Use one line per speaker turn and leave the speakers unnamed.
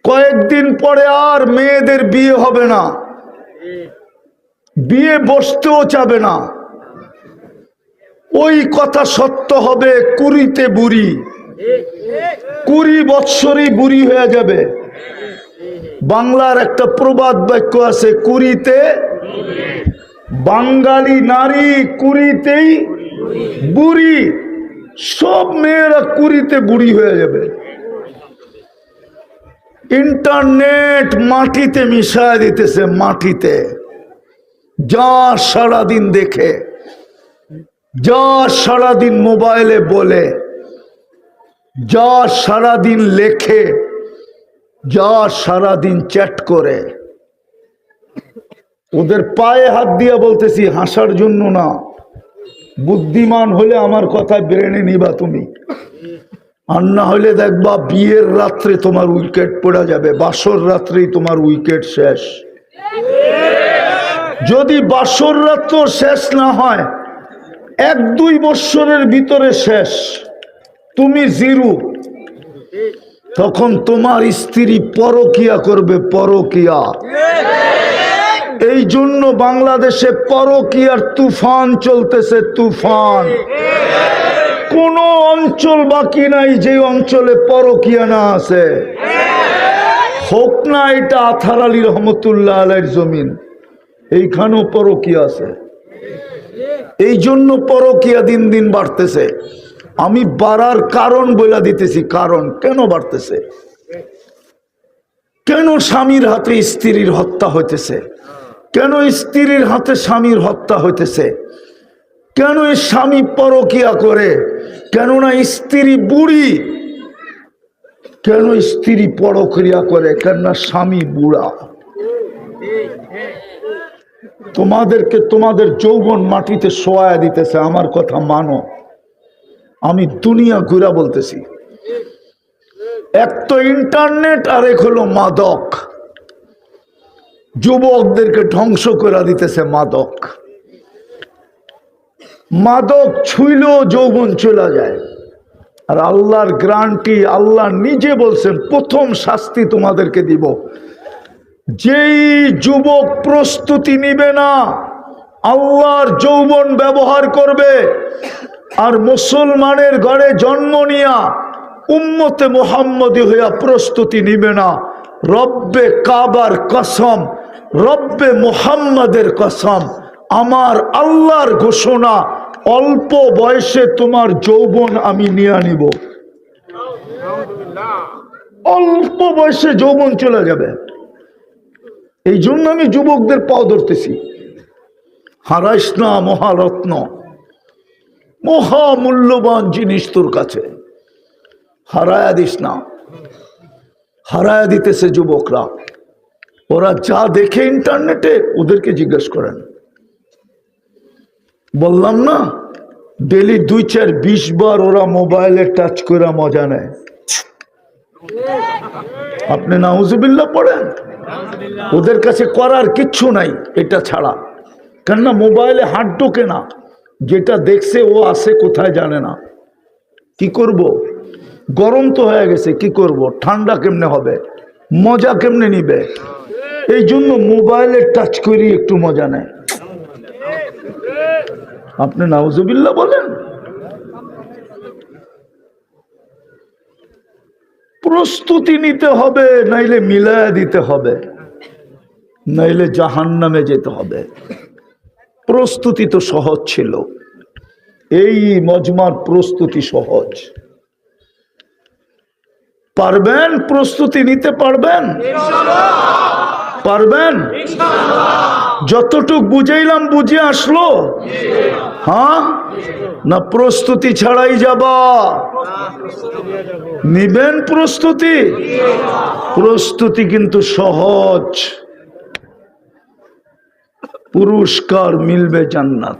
কয়েকদিন পরে আর মেয়েদের বিয়ে হবে না, বিয়ে বসতেও চাবে না। ওই কথা সত্য হবে, 20-তে বুড়ি, 20 বৎসরই বুড়ি হয়ে যাবে। বাংলার একটা প্রবাদ বাক্য আছে, 20-তে বাঙালি নারী 20-তেই বুড়ি। সব মেয়েরা 20-তে বুড়ি হয়ে যাবে। ইন্টারনেট মাটিতে মিশায় দিতেছে, মাটিতে। যা সারাদিন দেখে, যা সারাদিন মোবাইলে বলে, যা সারাদিন লেখে, যা সারাদিন চ্যাট করে, ওদের পায়ে হাত দিয়া বলতেছি, হাসার জন্য না। বুদ্ধিমান হলে আমার কথা ব্রেনে নিবা তুমি, আর না হলে দেখবা বিয়ের রাত্রে তোমার উইকেট পড়ে যাবে, বাসর রাত্রেই তোমার উইকেট শেষ। যদি বাসর রাত্র শেষ না হয়, 1-2 বৎসরের ভিতরে শেষ, তুমি জিরো। তখন তোমার স্ত্রী পরকিয়া করবে, পরকিয়া। এই জন্য বাংলাদেশে পরকিয়ার তুফান চলতেছে, তুফান। কোন অঞ্চল বাকি নাই যে অঞ্চলে পরকিয়া না আছে। হোক না এটা আথার আলী রহমতুল্লাহ আলাইহির জমিন, এইখানেও পরকিয়া আছে। এই জন্য পরকিয়া দিন দিন বাড়তেছে। আমি বাড়ার কারণ বলে দিতেছি, কারণ কেন বাড়তেছে, কেন স্বামীর হাতে স্ত্রীর হত্যা হইতেছে, কেন স্ত্রীর হাতে স্বামীর হত্যা হইতেছে, কেন স্বামী পরকিয়া করে, কেননা স্ত্রী বুড়ি, কেন স্ত্রী পরক্রিয়া করে, কেননা স্বামী বুড়া। তোমাদেরকে তোমাদের যৌবন মাটিতে শোয়া দিতেছে। আমার কথা মানো, আমি দুনিয়া ঘুরা বলতেছি। এক তো ইন্টারনেট, আর এক হলো মাদক। যুবকদেরকে ধ্বংস করে দিতেছে মাদক। মাদক ছুঁইলেও যৌবন চলে যায়। আর আল্লাহর গ্যারান্টি, আল্লাহ নিজে বলছেন, প্রথম শাস্তি তোমাদেরকে দিব। যেই যুবক প্রস্তুতি নিবে না, আল্লাহর যৌবন ব্যবহার করবে, আর মুসলমানের ঘরে জন্ম নিয়া উম্মতে মুহাম্মদী হইয়া প্রস্তুতি নিবে না, রব্বে কাবার কসম, রব্বে মুহাম্মদের কসম, আমার আল্লাহর ঘোষণা, অল্প বয়সে তোমার যৌবন আমি নিয়ে নিব। অল্প বয়সে যৌবন চলে যাবে। এই জন্য আমি যুবকদের পাও ধরতেছি, হারাইস না মহারত্ন, মহামূল্যবান জিনিস তোর কাছে, হারায়া দিস না। হারায়া দিতেছে যুবকরা। ওরা যা দেখে ইন্টারনেটে, ওদেরকে জিজ্ঞেস করেন। বললাম না, ডেলি 2-4-20 বার ওরা মোবাইলে টাচ করে মজা নেয়। আপনি নাউজুবিল্লাহ পড়েন। ওদের কাছে করার কিচ্ছু নাই এটা ছাড়া, কেননা মোবাইলে হাত ঢোকে না। যেটা দেখছে ও আছে কোথায় জানে না। কি করব? গরম তো হয়ে গেছে, কি করব? ঠান্ডা কেমনে হবে, মজা কেমনে নিবে? এই জন্য মোবাইলে টাচ করি একটু মজা নেয়। আপনি নাউজুবিল্লাহ বলেন। প্রস্তুতি নিতে হবে, নাইলে মিলায়া দিতে হবে, নাইলে জাহান্নামে যেতে হবে। প্রস্তুতি তো সহজ ছিল, এই মজমার প্রস্তুতি সহজ। পারবেন? প্রস্তুতি নিতে পারবেন? পারবেন? যতটুক বুঝাইলাম বুঝে আসলো? হ্যাঁ না প্রস্তুতি ছাড়াই যাবা? নিবেন প্রস্তুতি? প্রস্তুতি কিন্তু সহজ, পুরস্কার মিলবে জান্নাত।